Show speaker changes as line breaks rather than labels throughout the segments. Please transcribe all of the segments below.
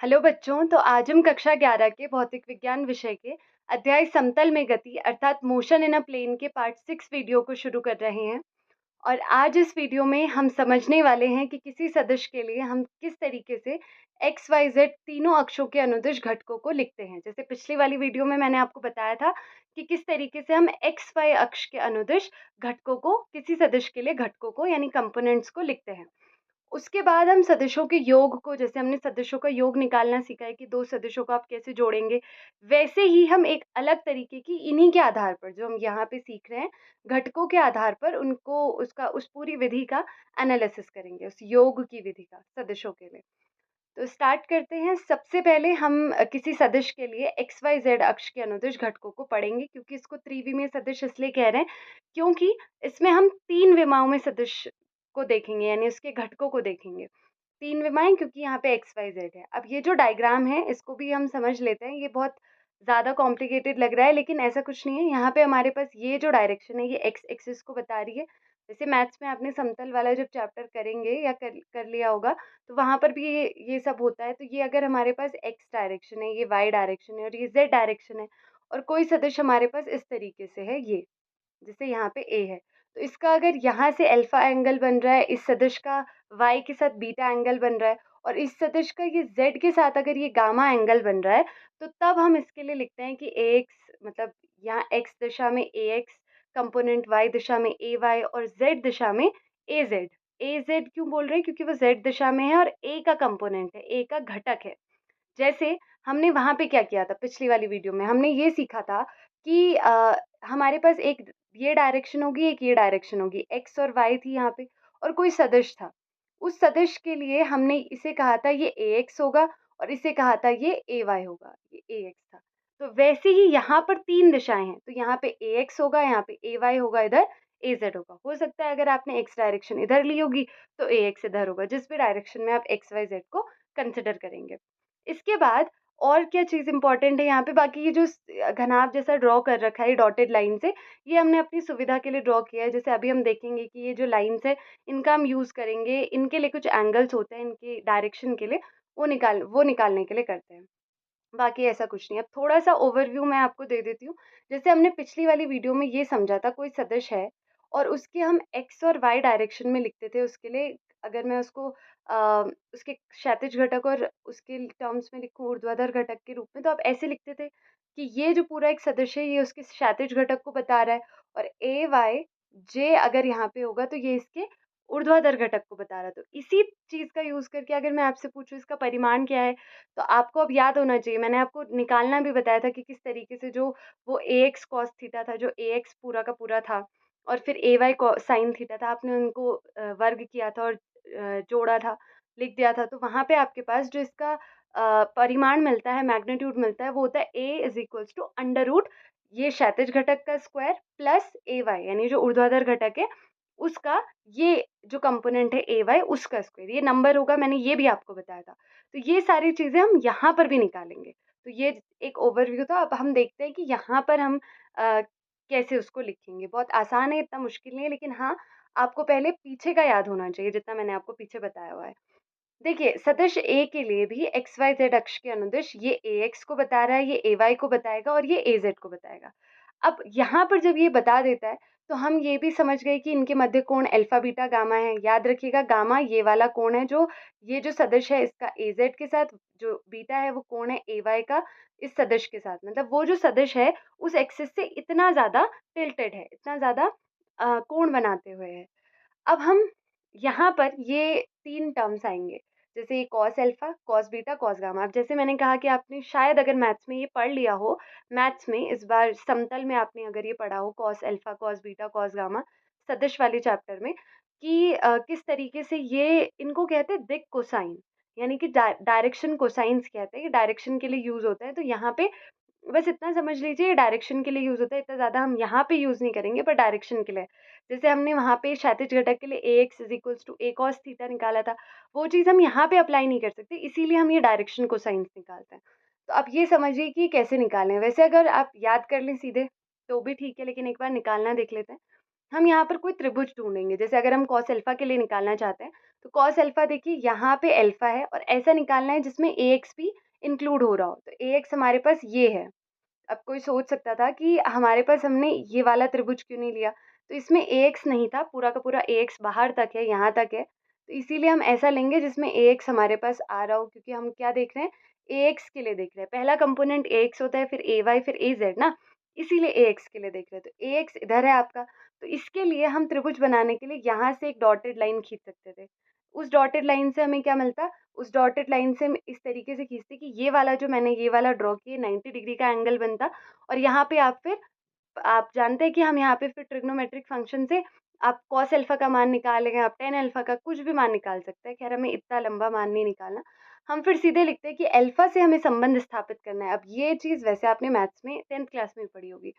Hello बच्चों, तो आज हम कक्षा 11 के भौतिक विज्ञान विषय के अध्याय समतल में गति अर्थात मोशन इन अ प्लेन के पार्ट 6 वीडियो को शुरू कर रहे हैं। और आज इस वीडियो में हम समझने वाले हैं कि किसी सदिश के लिए हम किस तरीके से एक्स वाई जेड तीनों अक्षों के अनुदिश घटकों को लिखते हैं। जैसे पिछली वाली वीडियो में मैंने आपको बताया था कि किस तरीके से हम एक्स वाई अक्ष के अनुदिश घटकों को, किसी सदिश के लिए घटकों को यानी कंपोनेंट्स को लिखते हैं। उसके बाद हम सदिशों के योग को, जैसे हमने सदिशों का योग निकालना सीखा है कि दो सदिशों को आप कैसे जोड़ेंगे, वैसे ही हम एक अलग तरीके की इन्हीं के आधार पर जो हम यहाँ पे सीख रहे हैं घटकों के आधार पर उनको उसका उस पूरी विधि का एनालिसिस करेंगे, उस योग की विधि का सदिशों के लिए। तो स्टार्ट करते हैं। सबसे पहले हम किसी सदिश के लिए एक्स वाई जेड अक्ष के अनुदिश घटकों को पढ़ेंगे, क्योंकि इसको त्रिविमीय सदिश इसलिए कह रहे हैं क्योंकि इसमें हम तीन विमाओं में सदिश को देखेंगे, यानी उसके घटकों को देखेंगे। तीन विमाएं क्योंकि यहाँ पे एक्स वाई जेड है। अब ये जो डायग्राम है इसको भी हम समझ लेते हैं। ये बहुत ज़्यादा कॉम्प्लिकेटेड लग रहा है, लेकिन ऐसा कुछ नहीं है। यहाँ पे हमारे पास ये जो डायरेक्शन है ये एक्स एक्सिस को बता रही है। जैसे मैथ्स में आपने समतल वाला जब चैप्टर करेंगे या कर लिया होगा, तो वहाँ पर भी ये सब होता है। तो ये अगर हमारे पास एक्स डायरेक्शन है, ये वाई डायरेक्शन है और ये जेड डायरेक्शन है, और कोई सदिश हमारे पास इस तरीके से है, ये जैसे यहाँ पे ए है, तो इसका अगर यहाँ से अल्फा एंगल बन रहा है, इस सदिश का वाई के साथ बीटा एंगल बन रहा है, और इस सदिश का ये जेड के साथ अगर ये गामा एंगल बन रहा है, तो तब हम इसके लिए लिखते हैं कि ए एक्स, मतलब यहाँ एक्स दिशा में ए एक्स कंपोनेंट, वाई दिशा में ए वाई और जेड दिशा में ए जेड। ए जेड क्यों बोल रहे हैं? क्योंकि वो जेड दिशा में है और ए का कंपोनेंट है, ए का घटक है। जैसे हमने वहाँ पे क्या किया था, पिछली वाली वीडियो में हमने ये सीखा था कि हमारे पास एक ये डायरेक्शन होगी, एक ये डायरेक्शन होगी, एक्स और वाई थी यहाँ पे, और कोई सदिश था। उस सदिश के लिए हमने इसे कहा था ये ए एक्स होगा, और इसे कहा था ये ए वाई होगा, ये ए एक्स था। तो वैसे ही यहाँ पर तीन दिशाएं हैं, तो यहाँ पे ए एक्स होगा, यहाँ पे ए वाई होगा, इधर ए जेड होगा। हो सकता है अगर आपने एक्स डायरेक्शन इधर ली होगी तो ए एक्स इधर होगा, जिस भी डायरेक्शन में आप एक्स वाई जेड को कंसिडर करेंगे। इसके बाद और क्या चीज़ इंपॉर्टेंट है यहाँ पे, बाकी ये जो घनाभ जैसा ड्रॉ कर रखा है डॉटेड लाइन से, ये हमने अपनी सुविधा के लिए ड्रॉ किया है। जैसे अभी हम देखेंगे कि ये जो लाइन्स है इनका हम यूज़ करेंगे, इनके लिए कुछ एंगल्स होते हैं इनके डायरेक्शन के लिए, वो निकालने के लिए करते हैं। बाकी ऐसा कुछ नहीं है। अब थोड़ा-सा ओवरव्यू मैं आपको दे देती हूँ। जैसे हमने पिछली वाली वीडियो में ये समझा था, कोई सदिश है और उसके हम एक्स और वाई डायरेक्शन में लिखते थे। उसके लिए अगर मैं उसको उसके क्षैतिज घटक और उसके टर्म्स में लिखूँ ऊर्ध्वाधर घटक के रूप में, तो आप ऐसे लिखते थे कि ये जो पूरा एक सदिश है ये उसके क्षैतिज घटक को बता रहा है, और ए वाई जे अगर यहाँ पे होगा तो ये इसके ऊर्ध्वाधर घटक को बता रहा है। तो इसी चीज़ का यूज़ करके अगर मैं आपसे पूछूँ इसका परिमाण क्या है, तो आपको अब याद होना चाहिए। मैंने आपको निकालना भी बताया था कि किस तरीके से जो वो ए एक्स कॉस थीटा था, जो ए एक्स पूरा का पूरा था, और फिर ए वाई साइन थीटा था, आपने उनको वर्ग किया था और जोड़ा था, लिख दिया था। तो वहाँ पे आपके पास जो इसका परिमाण मिलता है, मैग्नीट्यूड मिलता है, वो होता है A is equals to under root ये क्षैतिज घटक का स्क्वायर प्लस ए वाई, यानी जो ऊर्ध्वाधर घटक है उसका, ये जो कंपोनेंट है ए वाई उसका स्क्वायर, ये नंबर होगा। मैंने ये भी आपको बताया था। तो ये सारी चीज़ें हम यहाँ पर भी निकालेंगे। तो ये एक ओवरव्यू था। अब हम देखते हैं कि यहाँ पर हम कैसे उसको लिखेंगे। बहुत आसान है, इतना मुश्किल नहीं है, लेकिन हाँ, आपको पहले पीछे का याद होना चाहिए, जितना मैंने आपको पीछे बताया हुआ है। देखिए, सदिश ए के लिए भी एक्स वाई जेड अक्ष के अनुदिश ये ए एक्स को बता रहा है, ये ए वाई को बताएगा और ये ए जेड को बताएगा। अब यहाँ पर जब ये बता देता है, तो हम ये भी समझ गए कि इनके मध्य कोण अल्फा बीटा गामा है। याद रखिएगा, गामा ये वाला कोण है, जो ये जो सदिश है इसका ए जेड के साथ, जो बीटा है वो कोण है ए वाई का इस सदिश के साथ। मतलब वो जो सदिश है उस एक्सिस से इतना ज़्यादा टिल्टेड है, इतना ज़्यादा कोण बनाते हुए है। अब हम यहाँ पर ये 3 टर्म्स आएँगे, जैसे ये cos alpha, cos beta, cos gamma. अब जैसे मैंने कहा कि आपने शायद अगर मैथ्स में ये पढ़ लिया हो, मैथ्स में इस बार समतल में आपने अगर ये पढ़ा हो cos alpha, cos beta, cos gamma सदिश वाले चैप्टर में, कि किस तरीके से ये इनको कहते हैं दिक् कोसाइन, यानी कि डायरेक्शन कोसाइन्स कहते हैं, ये डायरेक्शन के लिए यूज़ होता है। तो यहाँ पे बस इतना समझ लीजिए ये डायरेक्शन के लिए यूज़ होता है, इतना ज़्यादा हम यहाँ पे यूज़ नहीं करेंगे, पर डायरेक्शन के लिए। जैसे हमने वहाँ पे क्षैतिज घटक के लिए A x is equals to A cos theta निकाला था, वो चीज़ हम यहाँ पे अप्लाई नहीं कर सकते, इसीलिए हम ये डायरेक्शन कोसाइन्स निकालते हैं। तो आप ये समझिए कि कैसे निकालें। वैसे अगर आप याद कर लें सीधे तो भी ठीक है, लेकिन एक बार निकालना देख लेते हैं। हम यहाँ पर कोई त्रिभुज ढूँढेंगे। जैसे अगर हम कॉस अल्फ़ा के लिए निकालना चाहते हैं, तो कॉस अल्फ़ा देखिए यहाँ पे अल्फ़ा है और ऐसा निकालना है जिसमें एक्स भी इंक्लूड हो रहा हो। तो एक्स हमारे पास ये है। अब कोई सोच सकता था कि हमारे पास हमने ये वाला त्रिभुज क्यों नहीं लिया? तो इसमें एक्स नहीं था, पूरा का पूरा एक्स बाहर तक है, यहाँ तक है। तो इसीलिए हम ऐसा लेंगे जिसमें एक्स हमारे पास आ रहा हो, क्योंकि हम क्या देख रहे हैं? एक्स के लिए देख रहे हैं। पहला कंपोनेंट एक्स होता है, फिर वाई, फिर जेड ना, इसीलिए एक्स के लिए देख रहे हैं। तो एक्स इधर है आपका। तो इसके लिए हम त्रिभुज बनाने के लिए यहाँ से एक डॉटेड लाइन खींच सकते थे। उस डॉटेड लाइन से हमें क्या मिलता? उस डॉटेड लाइन से हम इस तरीके से खींचते कि ये वाला जो मैंने ये वाला ड्रॉ किया 90 डिग्री का एंगल बनता। और यहाँ पे आप जानते हैं कि हम यहाँ पे फिर ट्रिग्नोमेट्रिक फंक्शन से आप कॉस अल्फा का मान निकालेंगे, आप टेन अल्फा का कुछ भी मान निकाल सकते हैं। खैर हमें इतना लंबा मान नहीं निकालना। हम फिर सीधे लिखते हैं कि अल्फा से हमें संबंध स्थापित करना है। अब ये चीज़ वैसे आपने मैथ्स में 10th क्लास में पढ़ी होगी।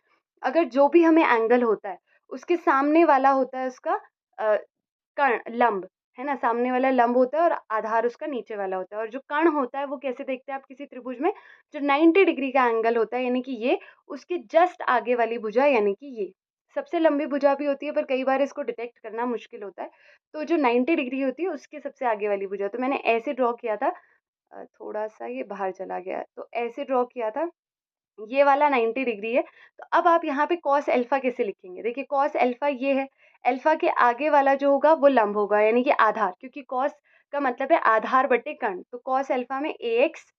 अगर जो भी हमें एंगल होता है, उसके सामने वाला होता है उसका अ, कर्ण लंब, है ना? सामने वाला लंब होता है और आधार उसका नीचे वाला होता है। और जो कर्ण होता है वो कैसे देखते हैं आप किसी त्रिभुज में? जो 90 डिग्री का एंगल होता है, यानी कि ये, उसके जस्ट आगे वाली भुजा, यानी कि ये। सबसे लंबी भुजा भी होती है, पर कई बार इसको डिटेक्ट करना मुश्किल होता है। तो जो 90 डिग्री होती है उसके सबसे आगे वाली भुजा। तो मैंने ऐसे ड्रॉ किया था, थोड़ा-सा ये बाहर चला गया है। तो ऐसे ड्रॉ किया था, ये वाला 90 डिग्री है। तो अब आप यहाँ पे कॉस अल्फ़ा कैसे लिखेंगे? देखिए कॉस अल्फ़ा ये है, अल्फ़ा के आगे वाला जो होगा वो लंब होगा, यानी कि आधार, क्योंकि कॉस का मतलब है आधार बटे कर्ण। तो कॉस अल्फ़ा में एक्स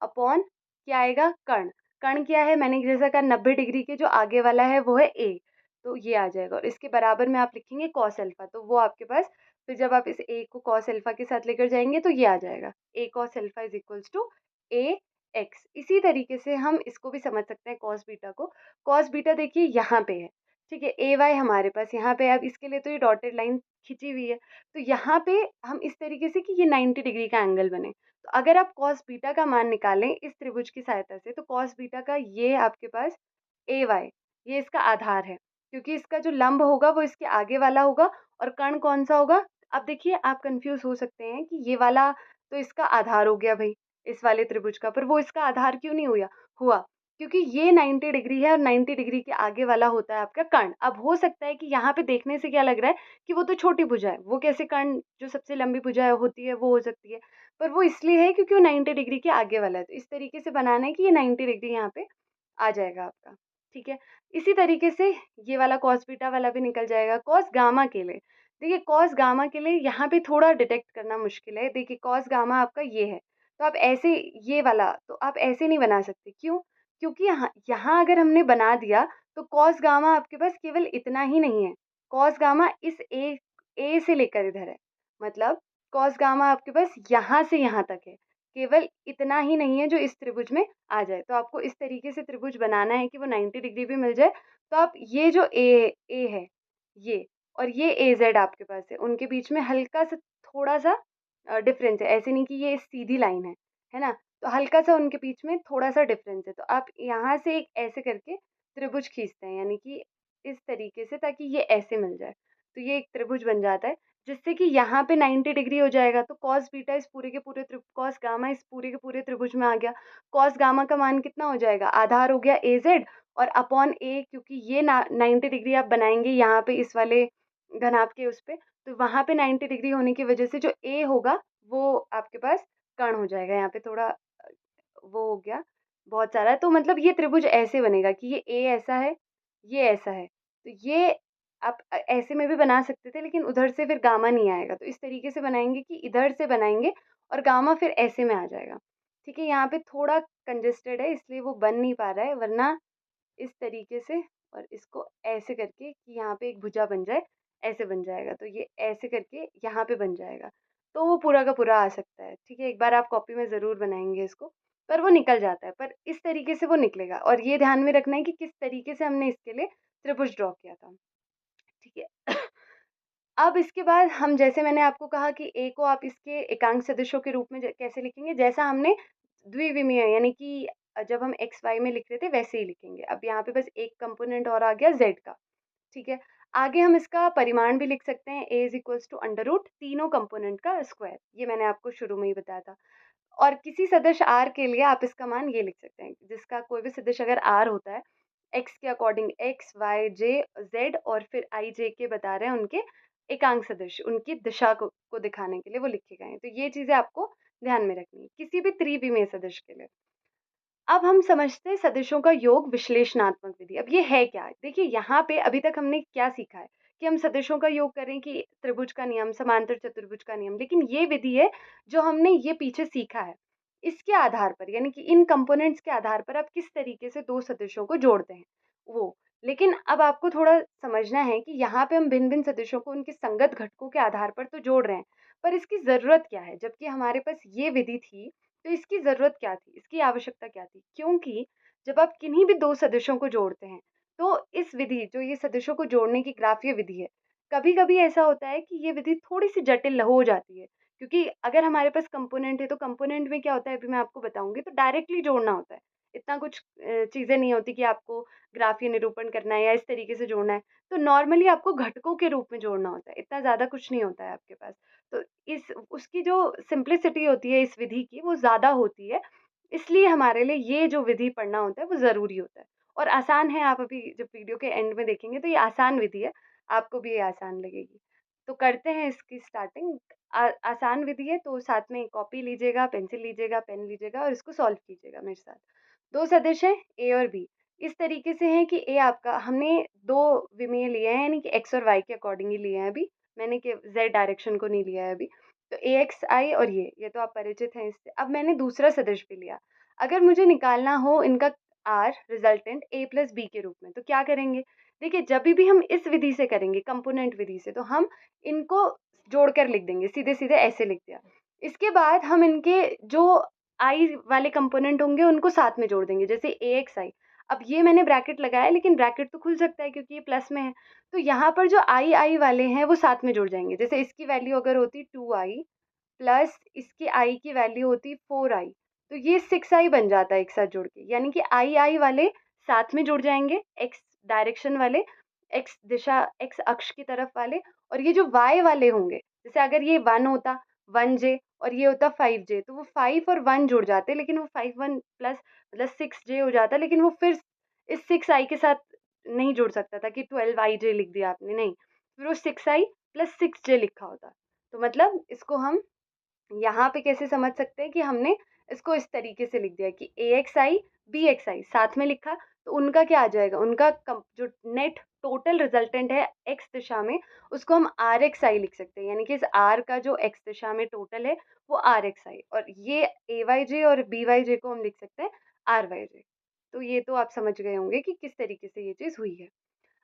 अपॉन क्या आएगा? कर्ण। कर्ण क्या है? मैंने जैसा कहा 90 डिग्री के जो आगे वाला है वो है ए, तो ये आ जाएगा। और इसके बराबर में आप लिखेंगे कॉस अल्फ़ा, तो वो आपके पास, फिर जब आप इस ए को कॉस अल्फ़ा के साथ लेकर जाएँगे तो ये आ जाएगा, A cos alpha is equals to A x. इसी तरीके से हम इसको भी समझ सकते हैं कॉस बीटा को। कॉस बीटा देखिए यहाँ पे है, ठीक है? ए वाई हमारे पास यहाँ पे है। अब इसके लिए तो ये डॉटेड लाइन खींची हुई है, तो यहाँ पे हम इस तरीके से कि ये 90 डिग्री का एंगल बने। तो अगर आप कॉस बीटा का मान निकालें इस त्रिभुज की सहायता से, तो कॉस बीटा का ये आपके पास ए वाई, ये इसका आधार है, क्योंकि इसका जो लंब होगा वो इसके आगे वाला होगा। और कर्ण कौन सा होगा? अब देखिए आप कंफ्यूज हो सकते हैं कि ये वाला तो इसका आधार हो गया भाई, इस वाले त्रिभुज का, पर वो इसका आधार क्यों नहीं हुआ? क्योंकि ये 90 डिग्री है और 90 डिग्री के आगे वाला होता है आपका कर्ण। अब हो सकता है कि यहाँ पे देखने से क्या लग रहा है कि वो तो छोटी भुजा है, वो कैसे कर्ण, जो सबसे लंबी भुजा होती है वो हो सकती है? पर वो इसलिए है क्योंकि वो 90 डिग्री के आगे वाला है। तो इस तरीके से बनाना है कि ये 90 डिग्री यहाँ पे आ जाएगा आपका, ठीक है? इसी तरीके से ये वाला कॉस बीटा वाला भी निकल जाएगा। कॉस गामा के लिए, देखिए कॉस गामा के लिए यहाँ पे थोड़ा डिटेक्ट करना मुश्किल है। देखिए कॉस गामा आपका ये है, तो आप ऐसे, ये वाला तो आप ऐसे नहीं बना सकते। क्यों? क्योंकि यहाँ यहाँ अगर हमने बना दिया तो कॉस गामा आपके पास केवल इतना ही नहीं है। कॉस गामा इस ए से लेकर इधर है, मतलब कॉस गामा आपके पास यहाँ से यहाँ तक है। केवल इतना ही नहीं है जो इस त्रिभुज में आ जाए। तो आपको इस तरीके से त्रिभुज बनाना है कि वो 90 डिग्री भी मिल जाए। तो आप ये जो ए है, ये और ये ए जेड आपके पास है, उनके बीच में हल्का सा थोड़ा सा डिफरेंस है। ऐसे नहीं कि ये सीधी लाइन है ना? तो हल्का सा उनके बीच में थोड़ा सा डिफरेंस है। तो आप यहाँ से एक ऐसे करके त्रिभुज खींचते हैं, यानी कि इस तरीके से, ताकि ये ऐसे मिल जाए। तो ये एक त्रिभुज बन जाता है, जिससे कि यहाँ पे 90 डिग्री हो जाएगा। तो कॉस बीटा इस पूरे के पूरे कॉस गामा इस पूरे के पूरे त्रिभुज में आ गया। कॉस गामा का मान कितना हो जाएगा? आधार हो गया ए जेड और अपॉन ए, क्योंकि ये ना 90 डिग्री आप बनाएंगे यहाँ पे इस वाले घनाभ के उस पे, तो वहाँ पे 90 डिग्री होने की वजह से जो ए होगा वो आपके पास कर्ण हो जाएगा। यहाँ पे थोड़ा वो हो गया, बहुत सारा। तो मतलब ये त्रिभुज ऐसे बनेगा कि ये ए ऐसा है, ये ऐसा है। तो ये आप ऐसे में भी बना सकते थे, लेकिन उधर से फिर गामा नहीं आएगा। तो इस तरीके से बनाएँगे कि इधर से बनाएँगे और गामा फिर ऐसे में आ जाएगा। ठीक है? यहाँ पे थोड़ा कंजेस्टेड है, इसलिए वो बन नहीं पा रहा है, वरना इस तरीके से और इसको ऐसे करके कि यहाँ पे एक भुजा बन जाए, ऐसे बन जाएगा। तो ये ऐसे करके यहाँ पे बन जाएगा। तो वो पूरा का पूरा आ सकता है, ठीक है? एक बार आप कॉपी में ज़रूर बनाएँगे इसको, पर वो निकल जाता है। पर इस तरीके से वो निकलेगा और ये ध्यान में रखना है कि किस तरीके से हमने इसके लिए त्रिभुज ड्रॉ किया था, ठीक है? अब इसके बाद हम, जैसे मैंने आपको कहा कि ए को आप इसके एकांक सदिशों के रूप में कैसे लिखेंगे, जैसा हमने द्विविमीय यानी कि जब हम एक्स वाई में लिख रहे थे वैसे ही लिखेंगे। अब यहाँ पे बस एक कंपोनेंट और आ गया जेड का, ठीक है? आगे हम इसका परिमाण भी लिख सकते हैं, A is equals to under root तीनों कंपोनेंट का स्क्वायर। ये मैंने आपको शुरू में ही बताया था। और किसी सदिश आर के लिए आप इसका मान ये लिख सकते हैं, जिसका कोई भी सदिश अगर आर होता है, x के according x, y, j, z और फिर i, j के बता रहे हैं उनके एकांक सदिश, उनकी दिशा को दिखाने के लिए वो लिखे गए हैं। तो ये चीज़ें आपको ध्यान में रखनी है किसी भी त्रिविमीय सदिश के लिए। अब हम समझते हैं सदिशों का योग विश्लेषणात्मक विधि। अब ये है क्या? देखिए यहाँ पे अभी तक हमने क्या सीखा है कि हम सदिशों का योग करें कि त्रिभुज का नियम, समांतर चतुर्भुज का नियम, लेकिन ये विधि है जो हमने ये पीछे सीखा है। इसके आधार पर यानी कि इन कंपोनेंट्स के आधार पर आप किस तरीके से दो सदिशों को जोड़ते हैं वो। लेकिन अब आपको थोड़ा समझना है कि यहाँ पे हम भिन्न भिन्न सदिशों को उनके संगत घटकों के आधार पर तो जोड़ रहे हैं, पर इसकी जरूरत क्या है? जबकि हमारे पास ये विधि थी तो इसकी ज़रूरत क्या थी? इसकी आवश्यकता क्या थी? क्योंकि जब आप किन्हीं भी 2 सदिशों को जोड़ते हैं, तो इस विधि जो ये सदिशों को जोड़ने की ग्राफीय विधि है, कभी-कभी ऐसा होता है कि ये विधि थोड़ी-सी जटिल हो जाती है। क्योंकि अगर हमारे पास कंपोनेंट है, तो कंपोनेंट में क्या होता है अभी मैं आपको बताऊँगी, तो डायरेक्टली जोड़ना होता है। इतना कुछ चीज़ें नहीं होती कि आपको ग्राफीय निरूपण करना है या इस तरीके से जोड़ना है। तो नॉर्मली आपको घटकों के रूप में जोड़ना होता है, इतना ज़्यादा कुछ नहीं होता है आपके पास। तो इस उसकी जो सिंप्लिसिटी होती है इस विधि की वो ज़्यादा होती है, इसलिए हमारे लिए ये जो विधि पढ़ना होता है वो ज़रूरी होता है और आसान है। आप अभी जब वीडियो के एंड में देखेंगे तो ये आसान विधि है, आपको भी ये आसान लगेगी। तो करते हैं इसकी स्टार्टिंग। आसान विधि है तो साथ में कॉपी लीजिएगा, पेंसिल लीजिएगा, पेन लीजिएगा और इसको सॉल्व कीजिएगा मेरे साथ। 2 सदिश हैं ए और बी, इस तरीके से है कि ए आपका हमने 2 विमीय लिए हैं यानी कि एक्स और वाई के अकॉर्डिंग ही लिए हैं अभी, मैंने कि जेड डायरेक्शन को नहीं लिया है अभी। तो ए एक्स आई और ये तो आप परिचित हैं इससे। अब मैंने दूसरा सदिश भी लिया। अगर मुझे निकालना हो इनका are resultant A plus B के रूप में तो क्या करेंगे? देखिए जब भी हम इस विधि से करेंगे कंपोनेंट विधि से तो हम इनको जोड़कर लिख देंगे, सीधे सीधे ऐसे लिख दिया। इसके बाद हम इनके जो आई वाले कंपोनेंट होंगे उनको साथ में जोड़ देंगे, जैसे ए एक्स आई। अब ये मैंने ब्रैकेट लगाया लेकिन ब्रैकेट तो खुल सकता है क्योंकि ये प्लस में है। तो यहाँ पर जो आई आई वाले हैं वो साथ में जुड़ जाएंगे। जैसे इसकी वैल्यू अगर होती 2i प्लस इसकी आई की वैल्यू होती 4i, तो ये 6i बन जाता है एक साथ जुड़ के। यानी कि आई आई वाले साथ में जुड़ जाएंगे, एक्स डायरेक्शन वाले, एक्स दिशा, एक्स अक्ष की तरफ वाले। और ये जो वाई वाले होंगे, जैसे अगर ये 1 होता 1j और ये होता 5j, तो वो 5 और 1 जुड़ जाते, लेकिन वो 5 1 प्लस मतलब 6j हो जाता, लेकिन वो फिर इस 6i के साथ नहीं जुड़ सकता था कि 12ij लिख दिया आपने, नहीं, फिर वो 6i प्लस 6j लिखा होता। तो मतलब इसको हम यहाँ पे कैसे समझ सकते हैं कि हमने इसको इस तरीके से लिख दिया कि ए एक्स आई बी एक्स आई साथ में लिखा, तो उनका क्या आ जाएगा, उनका जो नेट टोटल रिजल्टेंट है एक्स दिशा में उसको हम आर एक्स आई लिख सकते हैं। यानी कि इस आर का जो एक्स दिशा में टोटल है वो आर एक्स आई, और ये ए वाई जे और बी वाई जे को हम लिख सकते हैं आर वाई जे। तो ये तो आप समझ गए होंगे कि किस तरीके से ये चीज़ हुई है।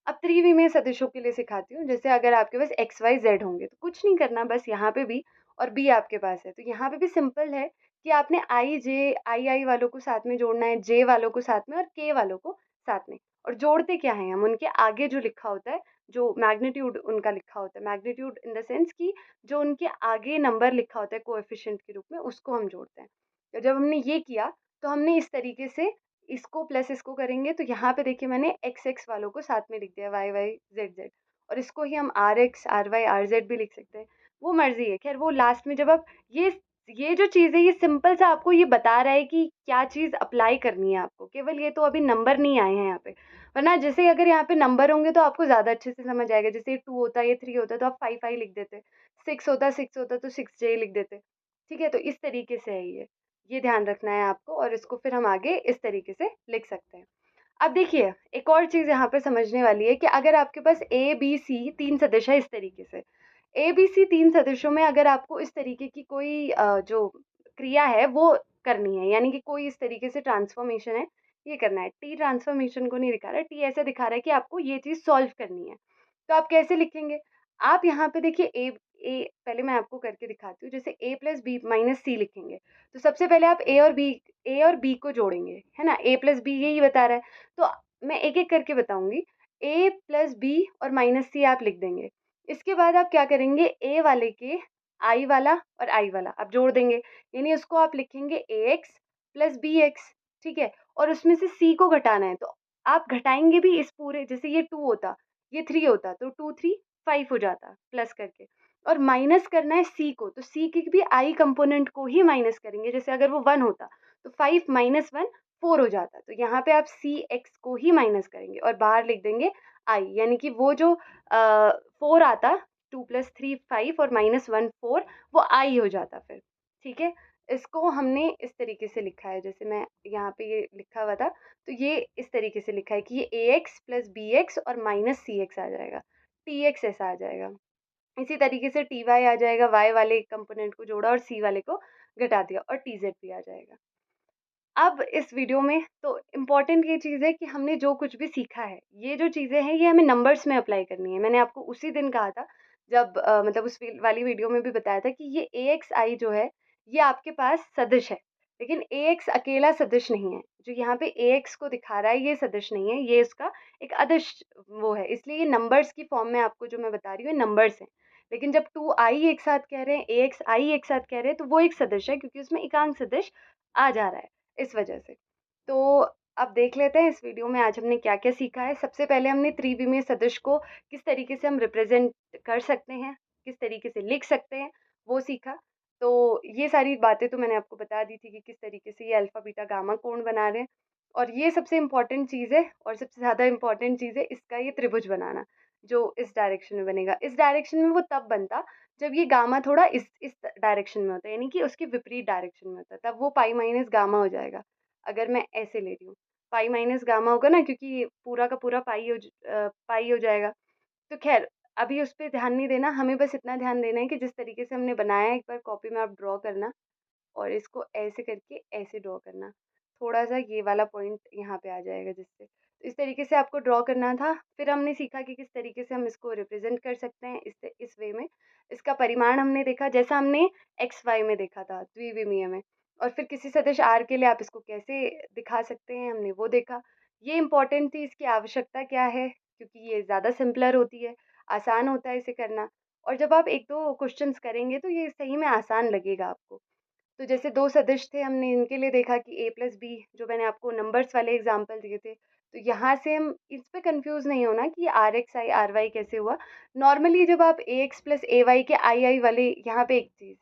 अब त्रिविमीय सदिशों के लिए सिखाती हूँ। जैसे अगर आपके पास एक्स वाई जेड होंगे तो कुछ नहीं करना, बस यहाँ पे भी और बी आपके पास है तो यहाँ पे भी सिंपल है कि आपने आई जे आई आई वालों को साथ में जोड़ना है, जे वालों को साथ में और के वालों को साथ में। और जोड़ते क्या है हम, उनके आगे जो लिखा होता है, जो मैग्नीट्यूड उनका लिखा होता है, मैग्नीट्यूड इन द सेंस कि जो उनके आगे नंबर लिखा होता है कोएफिशिएंट के रूप में, उसको हम जोड़ते हैं। तो जब हमने ये किया तो हमने इस तरीके से इसको प्लस इसको करेंगे तो यहाँ पे देखिए मैंने एक्स एक्स वालों को साथ में लिख दिया, वाई वाई जेड जेड, और इसको ही हम R X R Y R Z भी लिख सकते हैं, वो मर्जी है। खैर वो लास्ट में जब आप ये जो चीज़ है ये सिंपल सा आपको ये बता रहा है कि क्या चीज़ अप्लाई करनी है आपको, केवल ये तो अभी नंबर नहीं आए हैं यहाँ पे। वरना जैसे अगर यहाँ पे नंबर होंगे तो आपको ज़्यादा अच्छे से समझ आएगा। जैसे 2 होता है, ये 3 होता है तो आप 5 5 लिख देते, 6 होता तो 6j लिख देते। ठीक है, तो इस तरीके से है ये ध्यान रखना है आपको, और इसको फिर हम आगे इस तरीके से लिख सकते हैं। अब देखिए एक और चीज़ यहाँ पे समझने वाली है कि अगर आपके पास ए बी सी 3 सदिश है, इस तरीके से ए बी सी 3 सदिशों में अगर आपको इस तरीके की कोई जो क्रिया है वो करनी है, यानी कि कोई इस तरीके से ट्रांसफॉर्मेशन है, ये करना है। टी ट्रांसफॉर्मेशन को नहीं दिखा रहा है, टी ऐसे दिखा रहा है कि आपको ये चीज़ सॉल्व करनी है। तो आप कैसे लिखेंगे? आप यहाँ पे देखिए ए ए पहले मैं आपको करके दिखाती हूँ। जैसे ए प्लस बी माइनस सी लिखेंगे तो सबसे पहले आप ए और बी को जोड़ेंगे, है ना, ए प्लस बी यही बता रहा है। तो मैं एक एक करके बताऊंगी। ए प्लस बी और माइनस सी आप लिख देंगे। इसके बाद आप क्या करेंगे, ए वाले के आई वाला और आई वाला आप जोड़ देंगे, यानी उसको आप लिखेंगे ए एक्स प्लस बी एक्स। ठीक है, और उसमें से सी को घटाना है तो आप घटाएंगे भी इस पूरे, जैसे ये 2 होता ये 3 होता तो 2 3 5 हो जाता प्लस करके, और माइनस करना है सी को, तो सी के भी आई कंपोनेंट को ही माइनस करेंगे। जैसे अगर वो 1 होता तो 5 माइनस 1 4 हो जाता। तो यहाँ पे आप सी एक्स को ही माइनस करेंगे और बाहर लिख देंगे आई, यानी कि वो जो 4 आता, 2 + 3 5 और -1 4, वो आई हो जाता फिर। ठीक है, इसको हमने इस तरीके से लिखा है, जैसे मैं यहाँ पे ये लिखा हुआ था, तो ये इस तरीके से लिखा है कि ये ए एक्स प्लस बी एक्स और माइनस सी एक्स आ जाएगा, टी एक्स ऐसा आ जाएगा। इसी तरीके से टी वाई आ जाएगा, वाई वाले कंपोनेंट को जोड़ा और सी वाले को घटा दिया, और टी जेड भी आ जाएगा। अब इस वीडियो में तो इम्पोर्टेंट ये चीज़ है कि हमने जो कुछ भी सीखा है, ये जो चीज़ें हैं ये हमें नंबर्स में अप्लाई करनी है। मैंने आपको उसी दिन कहा था, जब मतलब उस वाली वीडियो में भी बताया था कि ये ए एक्स आई जो है, ये आपके पास सदिश है, लेकिन ए एक्स अकेला सदिश नहीं है। जो यहाँ पे ए एक्स को दिखा रहा है ये सदिश नहीं है, ये उसका एक अदिश वो है, इसलिए ये नंबर्स की फॉर्म में आपको जो मैं बता रही हूँ नंबर्स हैं। लेकिन जब टू आई एक साथ कह रहे हैं, ए एक्स आई एक साथ कह रहे हैं, तो वो एक सदिश है, क्योंकि उसमें एकांक सदिश आ जा रहा है इस वजह से। तो अब देख लेते हैं इस वीडियो में आज हमने क्या-क्या सीखा है। सबसे पहले हमने त्रिविमीय सदिश को किस तरीके से हम रिप्रेज़ेंट कर सकते हैं, किस तरीके से लिख सकते हैं, वो सीखा। तो ये सारी बातें तो मैंने आपको बता दी थी कि किस तरीके से ये अल्फ़ा, बीटा, गामा कोण बना रहे हैं, और ये सबसे इम्पोर्टेंट चीज़ है, और सबसे ज़्यादा इम्पोर्टेंट चीज़ है इसका ये त्रिभुज बनाना, जो इस डायरेक्शन में बनेगा। इस डायरेक्शन में वो तब बनता जब ये गामा थोड़ा इस डायरेक्शन में होता है, यानी कि उसके विपरीत डायरेक्शन में होता है, तब वो पाई माइनस गामा हो जाएगा। अगर मैं ऐसे ले रही हूँ, पाई माइनस गामा होगा ना, क्योंकि ये पूरा का पूरा पाई हो जाएगा। तो ख़ैर अभी उस पे ध्यान नहीं देना, हमें बस इतना ध्यान देना है कि जिस तरीके से हमने बनाया है, एक बार कॉपी में आप ड्रॉ करना और इसको ऐसे करके ऐसे ड्रॉ करना। थोड़ा-सा ये वाला पॉइंट यहाँ पे आ जाएगा जिससे, तो इस तरीके से आपको ड्रॉ करना था। फिर हमने सीखा कि किस तरीके से हम इसको रिप्रेज़ेंट कर सकते हैं इस वे में। इसका परिमाण हमने देखा, जैसा हमने एक्स वाई में देखा था द्विविमीय में, और फिर किसी सदिश आर के लिए आप इसको कैसे दिखा सकते हैं, हमने वो देखा। ये इम्पोर्टेंट थी, इसकी आवश्यकता क्या है, क्योंकि ये ज़्यादा सिंपलर होती है, आसान होता है इसे करना, और जब आप 1-2 क्वेश्चंस करेंगे तो ये सही में आसान लगेगा आपको। तो जैसे 2 सदिश थे, हमने इनके लिए देखा कि a प्लस बी, जो मैंने आपको नंबर्स वाले एग्जांपल दिए थे। तो यहाँ से हम इस पे कंफ्यूज नहीं होना कि R X I R Y कैसे हुआ। नॉर्मली जब आप A X plus A Y के आई आई वाले, यहाँ पे एक चीज़,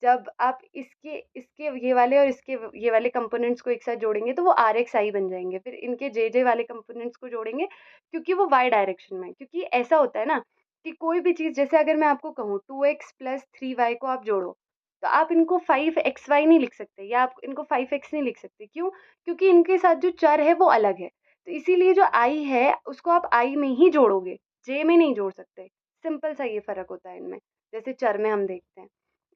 जब आप इसके इसके ये वाले और इसके ये वाले कंपोनेंट्स को एक साथ जोड़ेंगे तो वो आर एक्स आई बन जाएंगे। फिर इनके जे जे वाले कंपोनेंट्स को जोड़ेंगे, क्योंकि वो वाई डायरेक्शन में है। क्योंकि ऐसा होता है ना कि कोई भी चीज़, जैसे अगर मैं आपको कहूँ 2x प्लस 3y को आप जोड़ो, तो आप इनको 5xy नहीं लिख सकते, या आप इनको 5x नहीं लिख सकते। क्यों? क्योंकि इनके साथ जो चर है वो अलग है। तो इसीलिए जो i है उसको आप i में ही जोड़ोगे, j में नहीं जोड़ सकते। सिंपल सा ये फ़र्क होता है इनमें, जैसे चर में हम देखते हैं।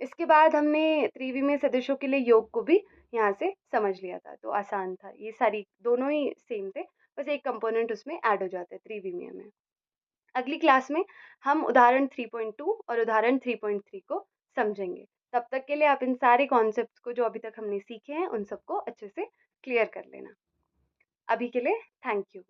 इसके बाद हमने त्रिविमीय सदिशों के लिए योग को भी यहाँ से समझ लिया था, तो आसान था। ये सारी दोनों ही सेम थे, बस एक कंपोनेंट उसमें ऐड हो जाता है त्रिविमीय में। अगली क्लास में हम उदाहरण 3.2 और उदाहरण 3.3 को समझेंगे। तब तक के लिए आप इन सारे कॉन्सेप्ट्स को जो अभी तक हमने सीखे हैं उन सबको अच्छे से क्लियर कर लेना। अभी के लिए थैंक यू।